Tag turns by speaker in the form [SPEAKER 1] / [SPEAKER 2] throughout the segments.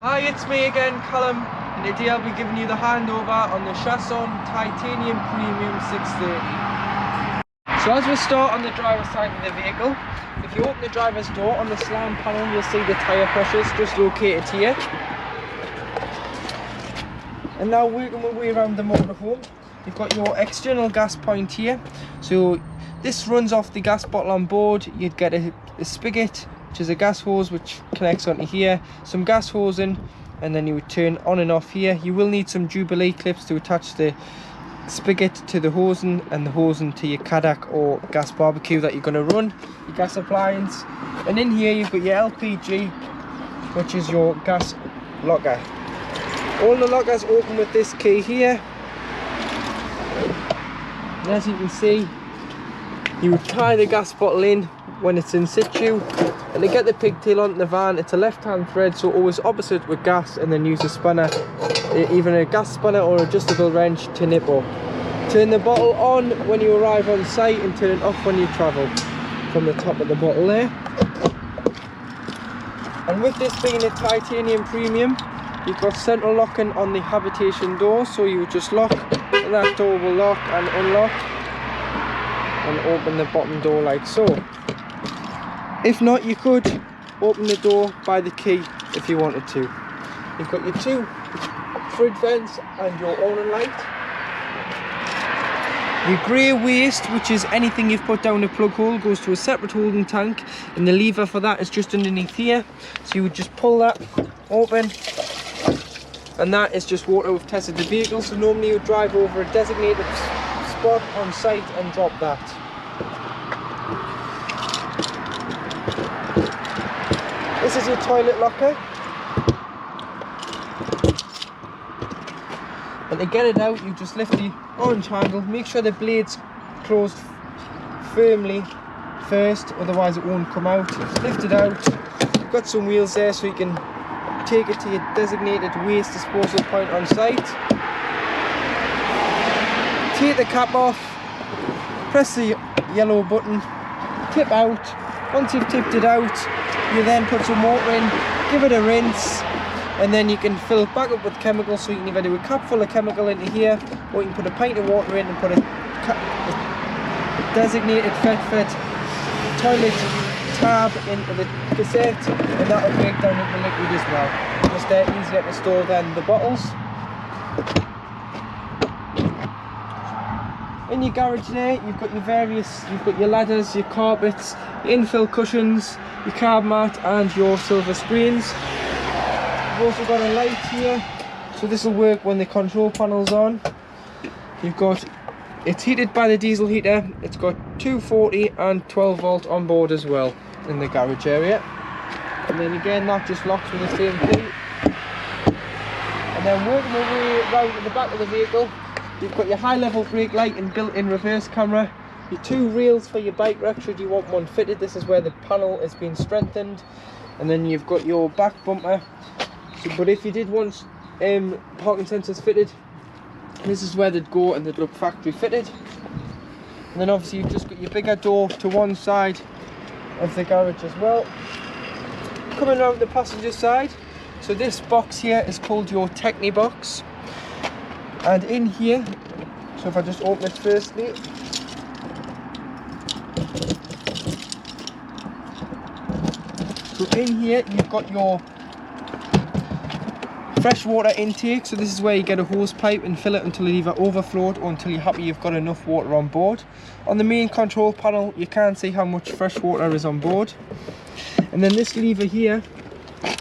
[SPEAKER 1] Hi, it's me again, Callum, and today I'll be giving you the handover on the Chausson Titanium Premium 630. So as we start on the driver's side of the vehicle, if you open the driver's door on the slam panel, you'll see the tyre pressures just located here. And now working my way around the motorhome, you've got your external gas point here. So this runs off the gas bottle on board. You'd get a spigot, which is a gas hose which connects onto here, some gas hosing, and then you would turn on and off here. You will need some Jubilee clips to attach the spigot to the hosing and the hosing to your Cadillac or gas barbecue that you're going to run your gas appliance. And in here you've got your LPG, which is your gas locker. All the lockers open with this key here, and as you can see, you would tie the gas bottle in when it's in situ, and to get the pigtail onto the van, it's a left-hand thread, so always opposite with gas, and then use a spanner, either a gas spanner or adjustable wrench to nip up. Turn the bottle on when you arrive on site and turn it off when you travel, from the top of the bottle there. And with this being a Titanium Premium, you've got central locking on the habitation door, so you would just lock and that door will lock and unlock and open the bottom door like so. If not, you could open the door by the key if you wanted to. You've got your two fridge vents and your awning light. Your grey waste, which is anything you've put down a plug hole, goes to a separate holding tank, and the lever for that is just underneath here. So you would just pull that open, and that is just water. We've tested the vehicle, so normally you would drive over a designated spot on site and drop that. This is your toilet locker, and to get it out you just lift the orange handle. Make sure the blade's closed firmly first, otherwise it won't come out. Just lift it out. You've got some wheels there so you can take it to your designated waste disposal point on site. Take the cap off, press the yellow button, tip out. Once you've tipped it out, you then put some water in, give it a rinse, and then you can fill it back up with chemicals. So you can either do a cap full of chemical into here, or you can put a pint of water in and put a designated fit toilet tab into the cassette, and that will break down into liquid as well. Just easier to store than the bottles. In your garage there, you've got your ladders, your carpets, your infill cushions, your carb mat, and your silver screens. You've also got a light here, so this will work when the control panel's on. It's heated by the diesel heater. It's got 240 and 12 volt on board as well in the garage area. And then again, that just locks with the same key. And then working our way around to the back of the vehicle, you've got your high level brake light and built-in reverse camera. Your two rails for your bike rack should you want one fitted. This is where the panel is being strengthened. And then you've got your back bumper. But if you did want parking sensors fitted, this is where they'd go and they'd look factory fitted. And then obviously you've just got your bigger door to one side of the garage as well. Coming around the passenger side, so this box here is called your Techni box. And in here, so if I just open it firstly, so in here you've got your freshwater intake. So this is where you get a hose pipe and fill it until it either overflowed or until you're happy you've got enough water on board. On the main control panel you can see how much fresh water is on board. And then this lever here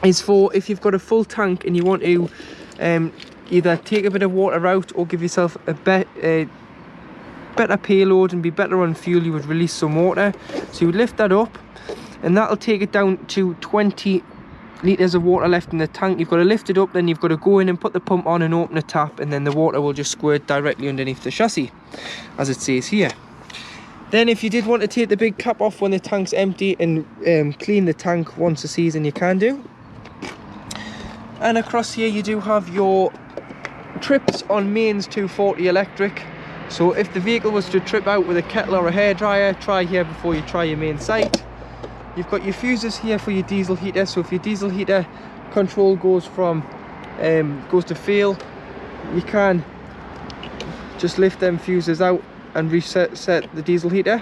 [SPEAKER 1] is for if you've got a full tank and you want to either take a bit of water out or give yourself a better payload and be better on fuel. You would release some water, so you would lift that up and that'll take it down to 20 litres of water left in the tank. You've got to lift it up, then you've got to go in and put the pump on and open the tap, and then the water will just squirt directly underneath the chassis as it says here. Then if you did want to take the big cap off when the tank's empty and clean the tank once a season, you can do. And across here you do have your trips on mains 240 electric. So if the vehicle was to trip out with a kettle or a hairdryer, try here before you try your main site. You've got your fuses here for your diesel heater, so if your diesel heater control goes to fail, you can just lift them fuses out and reset the diesel heater.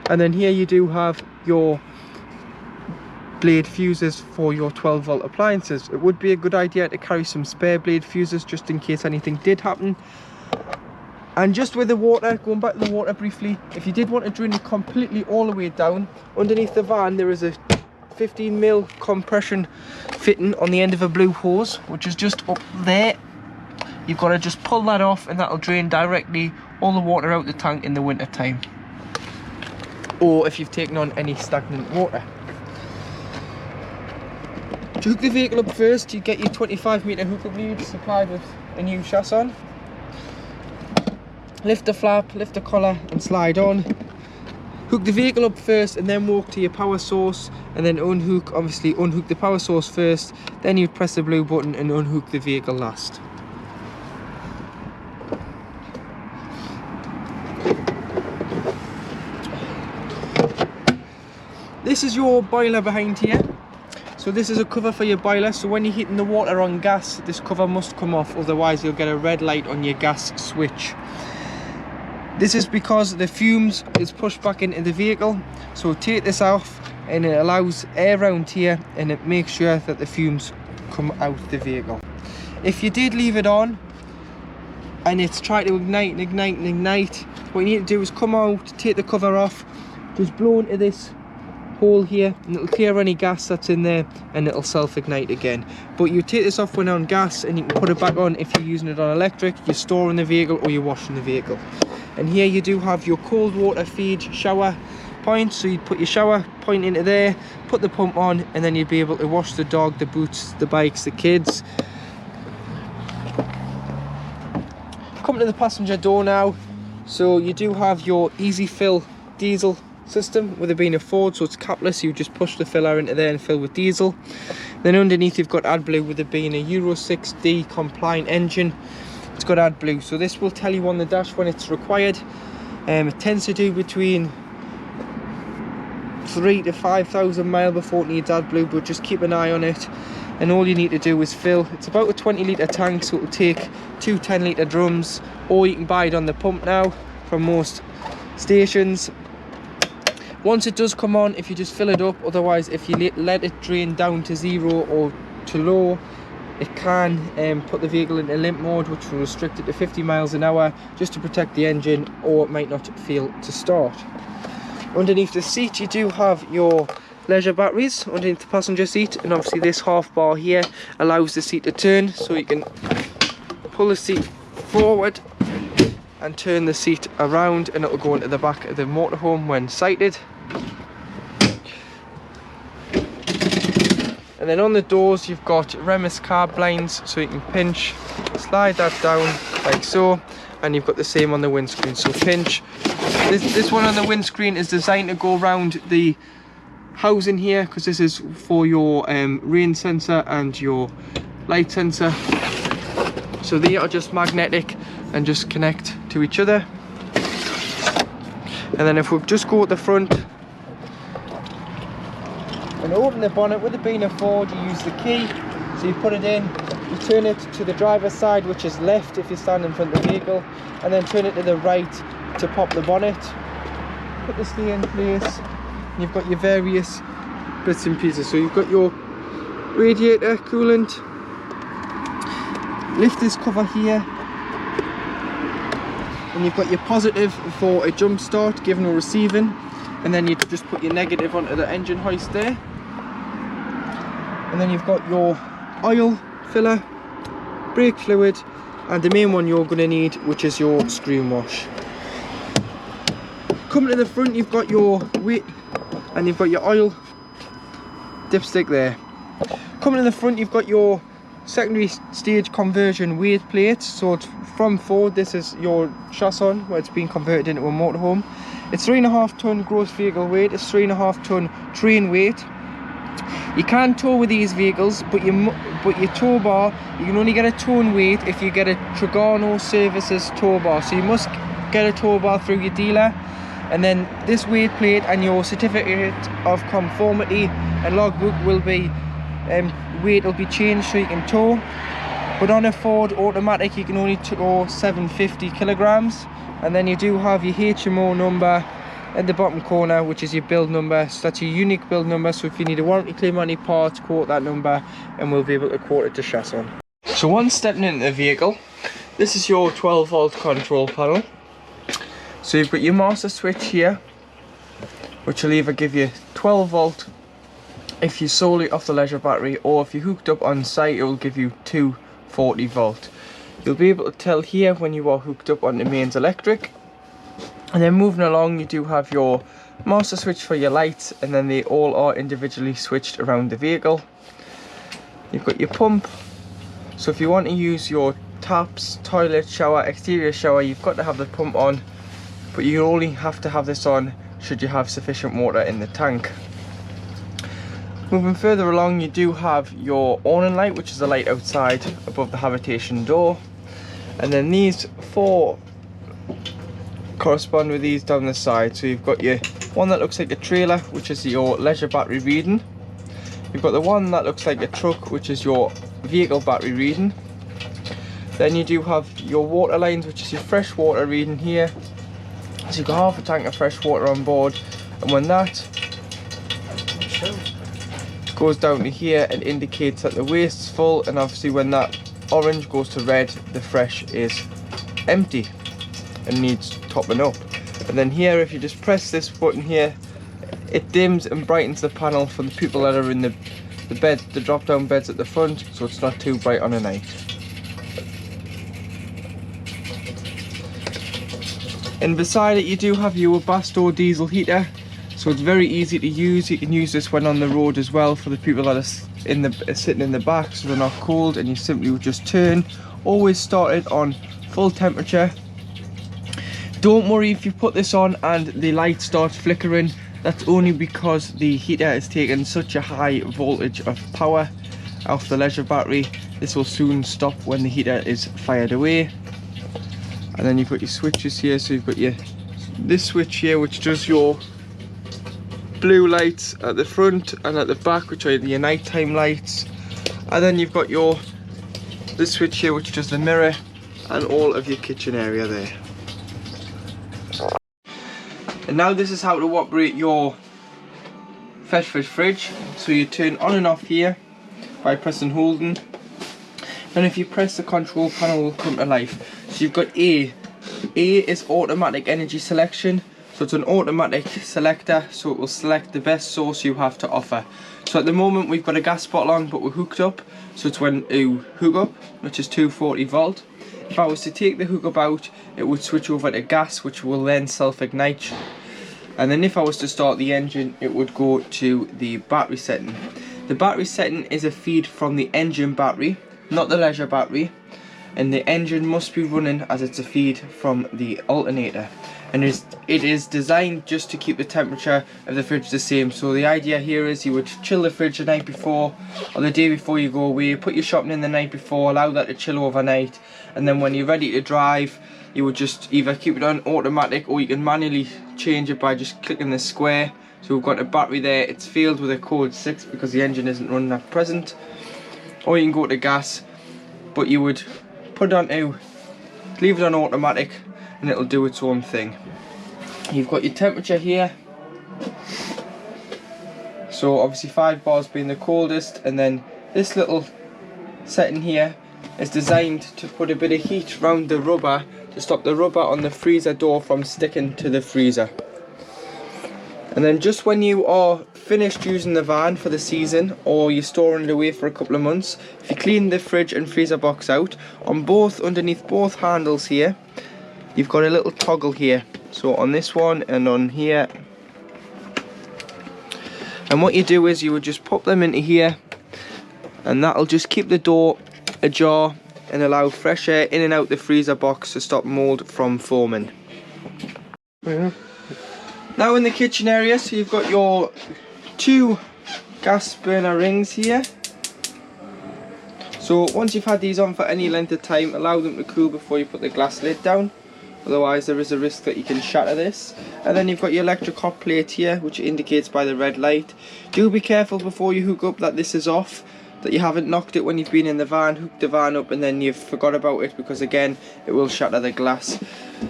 [SPEAKER 1] And then here you do have your blade fuses for your 12-volt appliances. It would be a good idea to carry some spare blade fuses just in case anything did happen. And just with the water, going back to the water briefly, if you did want to drain it completely all the way down, underneath the van there is a 15mm compression fitting on the end of a blue hose, which is just up there. You've got to just pull that off and that'll drain directly all the water out the tank in the winter time, or if you've taken on any stagnant water. To hook the vehicle up first, you get your 25mm hook-up lead supplied with a new Chausson. Lift the flap, lift the collar and slide on. Hook the vehicle up first and then walk to your power source, and then unhook the power source first, then you'd press the blue button and unhook the vehicle last. This is your boiler behind here. So this is a cover for your boiler, so when you're heating the water on gas, this cover must come off, otherwise you'll get a red light on your gas switch. This is because the fumes is pushed back into the vehicle, so take this off and it allows air around here and it makes sure that the fumes come out the vehicle. If you did leave it on and it's trying to ignite, what you need to do is come out, take the cover off, just blow into this hole here and it'll clear any gas that's in there and it'll self-ignite again. But you take this off when on gas and you can put it back on if you're using it on electric, you're storing the vehicle or you're washing the vehicle. And here you do have your cold water feed shower point, so you'd put your shower point into there, put the pump on, and then you'd be able to wash the dog, the boots, the bikes, the kids. Come to the passenger door now. So you do have your easy fill diesel system, with it being a Ford, so it's capless. You just push the filler into there and fill with diesel. Then underneath you've got AdBlue, with it being a Euro 6D compliant engine. It's got AdBlue, so this will tell you on the dash when it's required. It tends to do between 3,000 to 5,000 miles before it needs AdBlue, but just keep an eye on it. And all you need to do is fill. It's about a 20-litre tank, so it'll take 2 10-litre drums, or you can buy it on the pump now from most stations. Once it does come on, if you just fill it up, otherwise if you let it drain down to 0 or to low, it can put the vehicle into limp mode, which will restrict it to 50 miles an hour just to protect the engine, or it might not fail to start. Underneath the seat you do have your leisure batteries underneath the passenger seat, and obviously this half bar here allows the seat to turn, so you can pull the seat forward and turn the seat around and it will go into the back of the motorhome when sighted. And then on the doors you've got Remus car blinds, so you can pinch, slide that down like so, and you've got the same on the windscreen, so pinch. This one on the windscreen is designed to go around the housing here, because this is for your rain sensor and your light sensor, so they are just magnetic and just connect to each other. And then if we just go at the front and open the bonnet, with it being a Ford, you use the key, so you put it in, you turn it to the driver's side, which is left if you stand in front of the vehicle, and then turn it to the right to pop the bonnet. Put the stay in place, and you've got your various bits and pieces. So you've got your radiator, coolant, lift this cover here, and you've got your positive for a jump start, giving or receiving, and then you just put your negative onto the engine hoist there. And then you've got your oil filler, brake fluid, and the main one you're going to need, which is your screen wash. Coming to the front, you've got your weight and you've got your oil dipstick there. Coming to the front, you've got your secondary stage conversion weight plate. So it's from Ford, this is your Chausson, where it's been converted into a motorhome. It's 3.5 ton gross vehicle weight, it's 3.5 ton train weight. You can tow with these vehicles, but your tow bar, you can only get a towing weight if you get a Trigano Services tow bar. So you must get a tow bar through your dealer, and then this weight plate and your certificate of conformity and logbook will be weight will be changed so you can tow. But on a Ford automatic you can only tow 750 kilograms. And then you do have your HMO number at the bottom corner, which is your build number. So that's your unique build number, so if you need a warranty claim on any parts, quote that number and we'll be able to quote it to Chausson. So once stepping into the vehicle, this is your 12 volt control panel. So you've got your master switch here, which will either give you 12 volt if you're solely off the leisure battery, or if you're hooked up on site it will give you 240 volt. You'll be able to tell here when you are hooked up on the mains electric. And then moving along, you do have your master switch for your lights, and then they all are individually switched around the vehicle. You've got your pump, so if you want to use your taps, toilet, shower, exterior shower, you've got to have the pump on, but you only have to have this on should you have sufficient water in the tank. Moving further along, you do have your awning light, which is the light outside above the habitation door, and then these four correspond with these down the side. So you've got your one that looks like a trailer, which is your leisure battery reading. You've got the one that looks like a truck, which is your vehicle battery reading. Then you do have your water lines, which is your fresh water reading here. So you've got half a tank of fresh water on board, and when that goes down to here, it indicates that the waste's full, and obviously when that orange goes to red, the fresh is empty and needs topping up. And then here, if you just press this button here, it dims and brightens the panel for the people that are in the bed, the drop down beds at the front, so it's not too bright on a night. And beside it you do have your Basto diesel heater, so it's very easy to use. You can use this when on the road as well for the people that are sitting in the back, so they're not cold, and you simply would just turn. Always start it on full temperature. Don't worry if you put this on and the light starts flickering, that's only because the heater is taking such a high voltage of power off the leisure battery. This will soon stop when the heater is fired away. And then you've got your switches here, so you've got this switch here which does your blue lights at the front and at the back, which are your nighttime lights. And then you've got this switch here which does the mirror and all of your kitchen area there. And now this is how to operate your fresh fridge. So you turn on and off here by pressing and holding. And if you press the control panel, it will come to life. So you've got A. A is automatic energy selection. So it's an automatic selector, so it will select the best source you have to offer. So at the moment we've got a gas bottle on, but we're hooked up. So it's when you hook up, which is 240 volt. If I was to take the hookup out, it would switch over to gas, which will then self-ignite. And then if I was to start the engine, it would go to the battery setting. The battery setting is a feed from the engine battery, not the leisure battery. And the engine must be running as it's a feed from the alternator. And it is designed just to keep the temperature of the fridge the same. So the idea here is you would chill the fridge the night before or the day before you go away, put your shopping in the night before, allow that to chill overnight, and then when you're ready to drive you would just either keep it on automatic, or you can manually change it by just clicking the square. So we've got a battery there, it's filled with a code 6 because the engine isn't running at present. Or you can go to gas, but you would put it on leave it on automatic and it'll do its own thing. You've got your temperature here, so obviously 5 bars being the coldest, and then this little setting here is designed to put a bit of heat around the rubber to stop the rubber on the freezer door from sticking to the freezer. And then just when you are finished using the van for the season, or you're storing it away for a couple of months, if you clean the fridge and freezer box out, underneath both handles here, you've got a little toggle here. So on this one and on here. And what you do is you would just pop them into here, and that'll just keep the door ajar and allow fresh air in and out the freezer box to stop mold from forming. Yeah. Now in the kitchen area, so you've got your 2 gas burner rings here. So once you've had these on for any length of time, allow them to cool before you put the glass lid down. otherwise there is a risk that you can shatter this. And then you've got your electric hot plate here, which indicates by the red light. Do be careful before you hook up that this is off, that you haven't knocked it when you've been in the van, hooked the van up and then you've forgot about it, because again it will shatter the glass.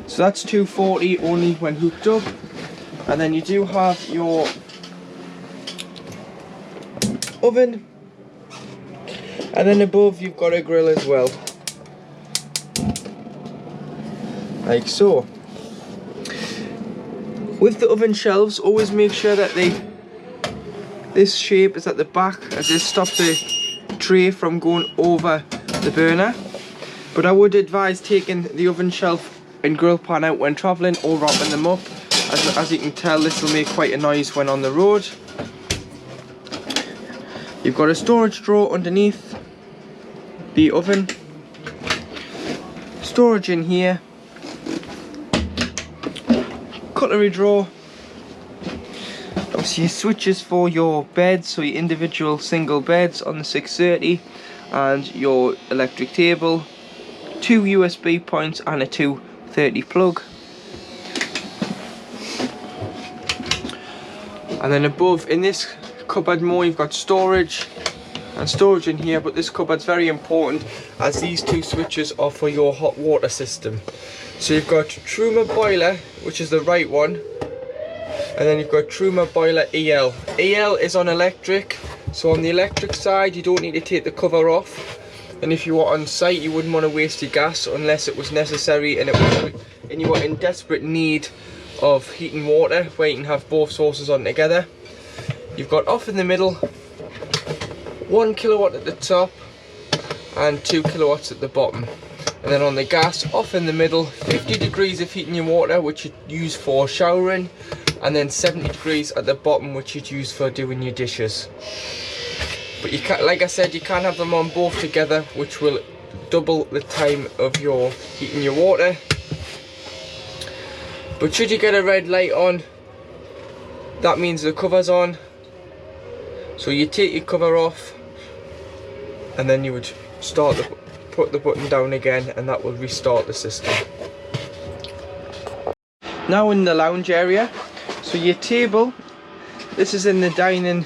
[SPEAKER 1] So that's 240 only when hooked up. And then you do have your oven, and then above you've got a grill as well, like so. With the oven shelves, always make sure that this shape is at the back, as this stops the tray from going over the burner. But I would advise taking the oven shelf and grill pan out when travelling, or wrapping them up. As you can tell, this will make quite a noise when on the road. You've got a storage drawer underneath the oven, storage in here, cutlery drawer, obviously your switches for your beds, so your individual single beds on the 630, and your electric table, 2 USB points and a 230 plug. And then above in this cupboard more, you've got storage and storage in here, but this cupboard's very important as these two switches are for your hot water system. So you've got Truma boiler, which is the right one, and then you've got Truma boiler EL. EL is on electric, so on the electric side you don't need to take the cover off, and if you were on site you wouldn't want to waste your gas unless it was necessary and you were in desperate need of heating water where you can have both sources on together. You've got off in the middle, 1 kilowatt at the top and 2 kilowatts at the bottom. And then on the gas, off in the middle, 50 degrees of heating your water, which you'd use for showering, and then 70 degrees at the bottom, which you'd use for doing your dishes. But you can't, like I said, you can't have them on both together, which will double the time of your heating your water. But should you get a red light on, that means the cover's on. So you take your cover off, and then you would put the button down again, and that will restart the system. Now in the lounge area, so your table, this is in the dining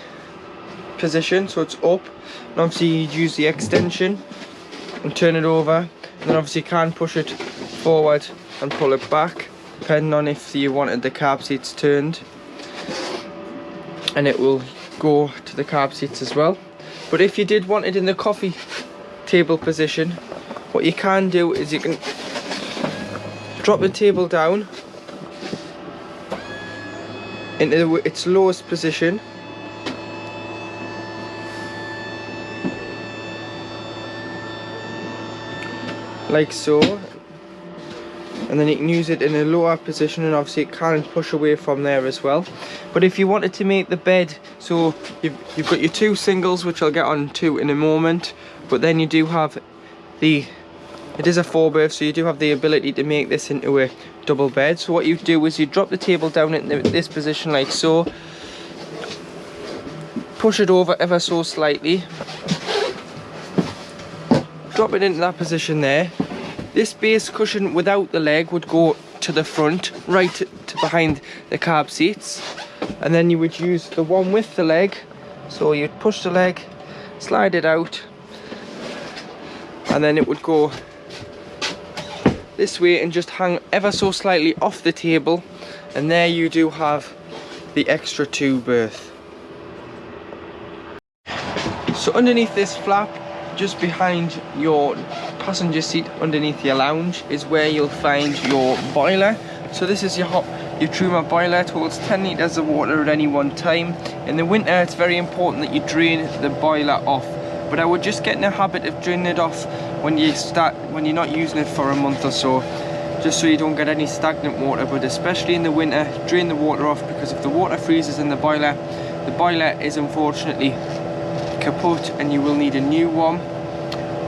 [SPEAKER 1] position, so it's up, and obviously you'd use the extension and turn it over, and then obviously you can push it forward and pull it back, depending on if you wanted the carb seats turned, and it will go to the carb seats as well. But if you did want it in the coffee table position, what you can do is you can drop the table down into its lowest position, like so, and then you can use it in a lower position, and obviously it can push away from there as well. But if you wanted to make the bed, so you've got your 2 singles, which I'll get on to in a moment, but then you do have it is a 4-berth, so you do have the ability to make this into a double bed. So what you do is you drop the table down into this position like so, push it over ever so slightly, drop it into that position there. This base cushion without the leg would go to the front, right to behind the carb seats, and then you would use the one with the leg, so you'd push the leg, slide it out, and then it would go this way and just hang ever so slightly off the table, and there you do have the extra 2-berth. So underneath this flap, just behind your passenger seat underneath your lounge, is where you'll find your boiler. So this is your Truma boiler. It holds 10 litres of water at any one time. In the winter it's very important that you drain the boiler off, but I would just get in the habit of draining it off when you're not using it for a month or so, just so you don't get any stagnant water. But especially in the winter, drain the water off, because if the water freezes in the boiler is unfortunately kaput and you will need a new one,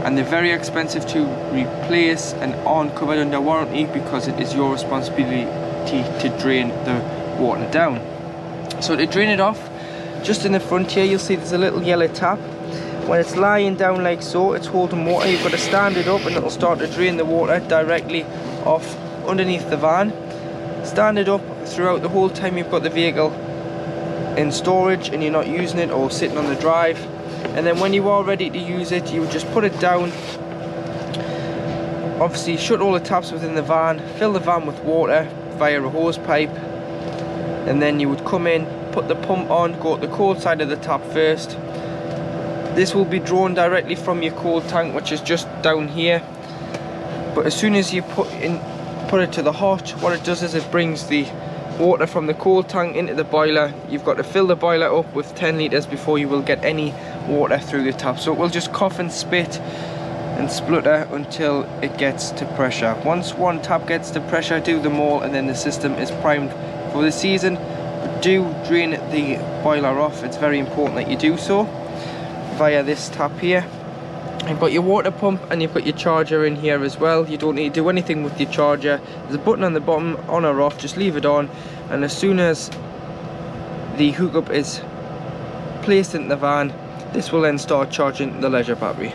[SPEAKER 1] and they're very expensive to replace and aren't covered under warranty, because it is your responsibility to drain the water down. So to drain it off, just in the front here you'll see there's a little yellow tap. When it's lying down like so, it's holding water. You've got to stand it up and it'll start to drain the water directly off underneath the van, stand it up throughout the whole time you've got the vehicle in storage and you're not using it or sitting on the drive. And then when you are ready to use it, you would just put it down, obviously shut all the taps within the van, fill the van with water via a hose pipe, and then you would come in, put the pump on, go to the cold side of the tap first. This will be drawn directly from your cold tank, which is just down here. But as soon as you put it to the hot, what it does is it brings the water from the cold tank into the boiler. You've got to fill the boiler up with 10 litres before you will get any water through the tap. So it will just cough and spit and splutter until it gets to pressure. Once one tap gets to pressure, do them all, and then the system is primed for the season. But do drain the boiler off. It's very important that you do so via this tap here. You've got your water pump and you've got your charger in here as well. You don't need to do anything with your charger. There's a button on the bottom, on or off, just leave it on, and as soon as the hookup is placed in the van, this will then start charging the leisure battery.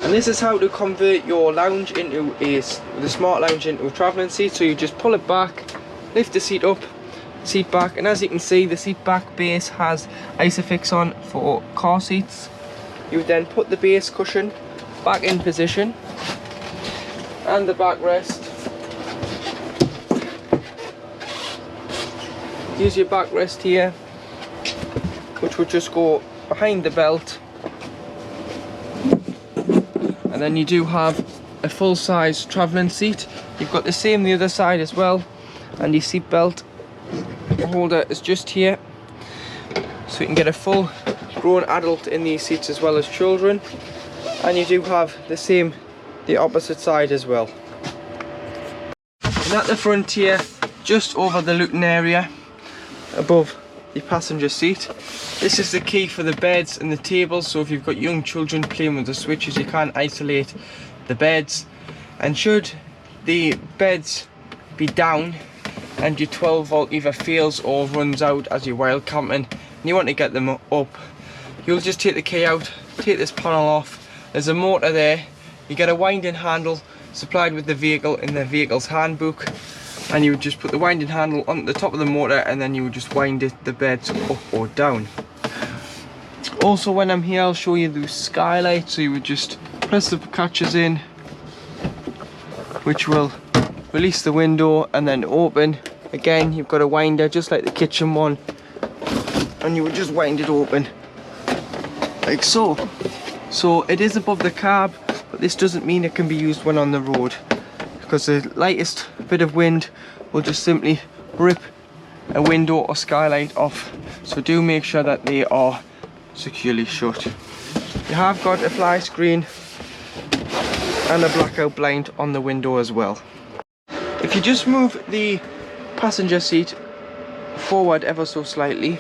[SPEAKER 1] And this is how to convert your lounge into the smart lounge into a travelling seat. So you just pull it back, lift the seat up, seat back, and as you can see, the seat back base has Isofix on for car seats. You would then put the base cushion back in position and the backrest. Use your backrest here, which would just go behind the belt, and then you do have a full-size travelling seat. You've got the same the other side as well, and your seat belt holder is just here, so you can get a full grown adult in these seats as well as children. And you do have the same the opposite side as well. And at the front here, just over the looking area above the passenger seat, this is the key for the beds and the tables. So if you've got young children playing with the switches, you can isolate the beds. And should the beds be down and your 12 volt either fails or runs out as you're wild camping and you want to get them up, you'll just take the key out, take this panel off. There's a motor there. You get a winding handle supplied with the vehicle in the vehicle's handbook, and you would just put the winding handle on the top of the motor, and then you would just wind the beds up or down. Also, when I'm here, I'll show you the skylight. So you would just press the catches in, which will release the window and then open. Again, you've got a winder just like the kitchen one, and you would just wind it open like so. So it is above the cab, but this doesn't mean it can be used when on the road, because the lightest bit of wind will just simply rip a window or skylight off. So do make sure that they are securely shut. You have got a fly screen and a blackout blind on the window as well. If you just move the passenger seat forward ever so slightly,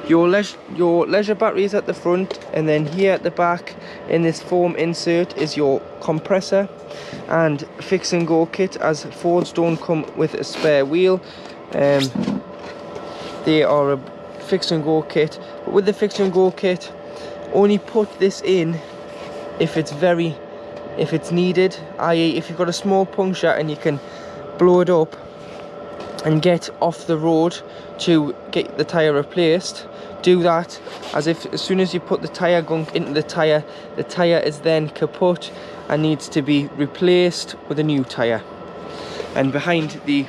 [SPEAKER 1] your leisure battery is at the front, and then here at the back in this foam insert is your compressor and fix and go kit, as Fords don't come with a spare wheel. They are a fix and go kit, but with the fix and go kit, only put this in if it's needed, i.e. if you've got a small puncture and you can blow it up and get off the road to get the tyre replaced. Do that, as soon as you put the tyre gunk into the tyre is then kaput and needs to be replaced with a new tyre. And behind the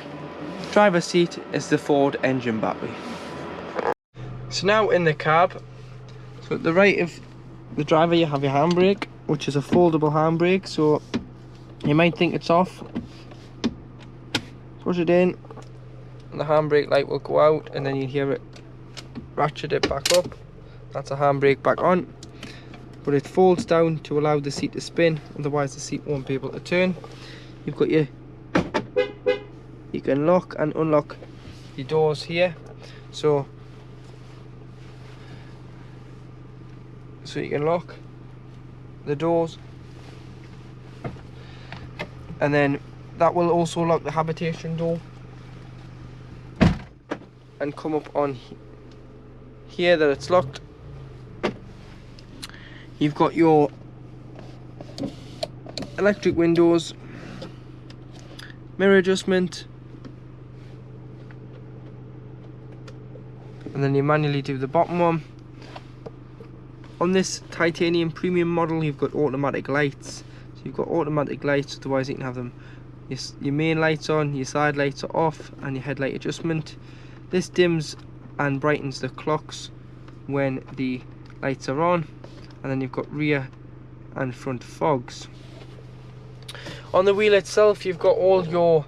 [SPEAKER 1] driver's seat is the Ford engine battery. So now in the cab, so at the right of the driver you have your handbrake, which is a foldable handbrake. So you might think it's off, push it in and the handbrake light will go out, and then you hear it ratchet it back up. That's a handbrake back on, but it folds down to allow the seat to spin, otherwise the seat won't be able to turn. You've got you can lock and unlock your doors here, so you can lock the doors, and then that will also lock the habitation door and come up on here that it's locked. You've got your electric windows mirror adjustment, and then you manually do the bottom one. On this Titanium Premium model, you've got automatic lights. So you've got automatic lights, otherwise you can have them your main lights on, your side lights are off, and your headlight adjustment. This dims and brightens the clocks when the lights are on, and then you've got rear and front fogs. On the wheel itself, you've got all your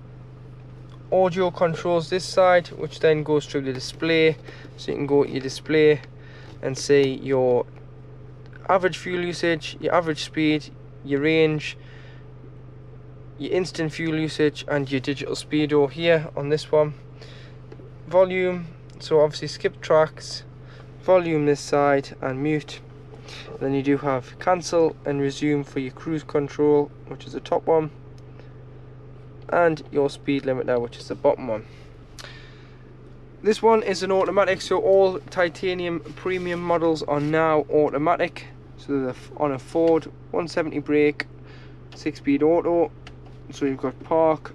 [SPEAKER 1] audio controls this side, which then goes through the display, so you can go to your display and see your average fuel usage, your average speed, your range, your instant fuel usage, and your digital speedo here on this one. Volume, so obviously skip tracks, volume this side, and mute. And then you do have cancel and resume for your cruise control, which is the top one, and your speed limiter, which is the bottom one. This one is an automatic, so all Titanium Premium models are now automatic. So they're on a Ford 170 brake, 6-speed auto. So you've got park,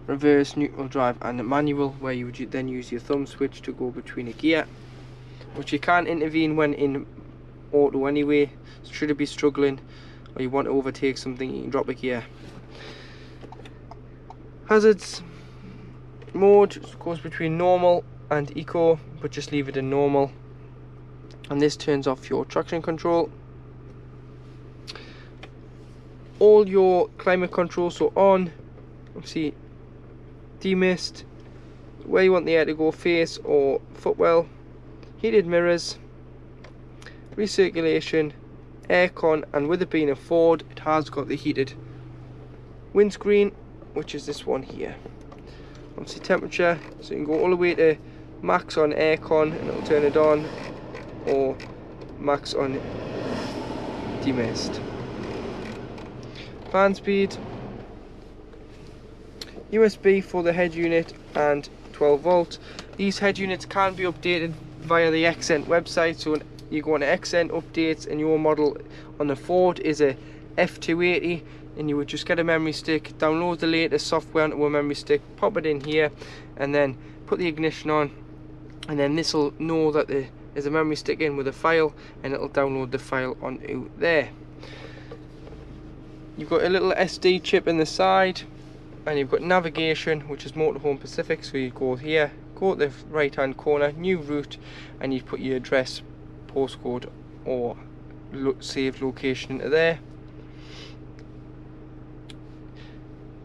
[SPEAKER 1] reverse, neutral drive, and a manual, where you would then use your thumb switch to go between a gear, which you can't intervene when in auto anyway. So should it be struggling or you want to overtake something, you can drop a gear. Hazards mode goes between normal and eco, but just leave it in normal. And this turns off your traction control. All your climate control, so on, obviously demist, where you want the air to go, face or footwell, heated mirrors, recirculation, aircon, and with it being a Ford, it has got the heated windscreen, which is this one here. Obviously temperature, so you can go all the way to max on aircon and it'll turn it on, or max on demist. Fan speed, USB for the head unit, and 12 volt. These head units can be updated via the Accent website, so when you go on Accent updates and your model on the Ford is a F280, and you would just get a memory stick, download the latest software onto a memory stick, pop it in here, and then put the ignition on, and then this will know that there's a memory stick in with a file, and it'll download the file onto there. You've got a little SD chip in the side, and you've got navigation, which is Motorhome Pacific, so you go here, go to the right hand corner, new route, and you put your address, postcode, or saved location into there.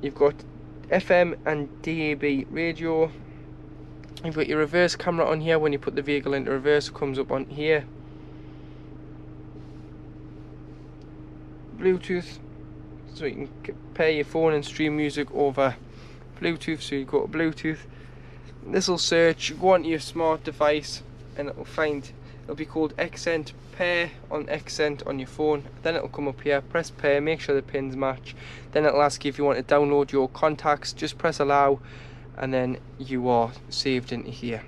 [SPEAKER 1] You've got FM and DAB radio. You've got your reverse camera on here. When you put the vehicle into reverse, it comes up on here. Bluetooth, so you can pair your phone and stream music over Bluetooth. So you go to Bluetooth, this will search, go onto your smart device, and it'll be called Accent Pair on Accent on your phone. Then it'll come up here, press pair, make sure the pins match. Then it'll ask you if you want to download your contacts, just press allow, and then you are saved into here.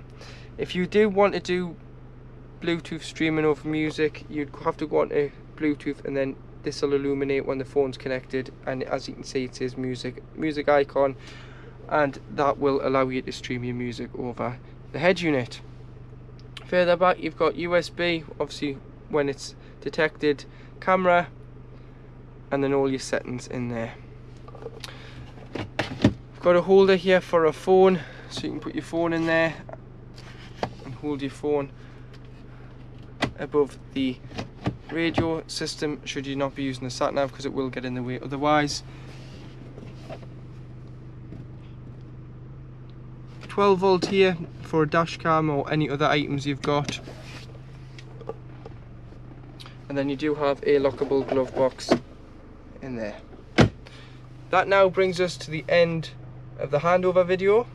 [SPEAKER 1] If you do want to do Bluetooth streaming over music, you'd have to go onto Bluetooth, and then this will illuminate when the phone's connected, and as you can see it says music icon, and that will allow you to stream your music over the head unit. Further back you've got USB, obviously when it's detected, camera, and then all your settings in there. You've got a holder here for a phone, so you can put your phone in there and hold your phone above the radio system, should you not be using the sat nav, because it will get in the way otherwise. 12 volt here for a dash cam or any other items you've got, and then you do have a lockable glove box in there. That now brings us to the end of the handover video.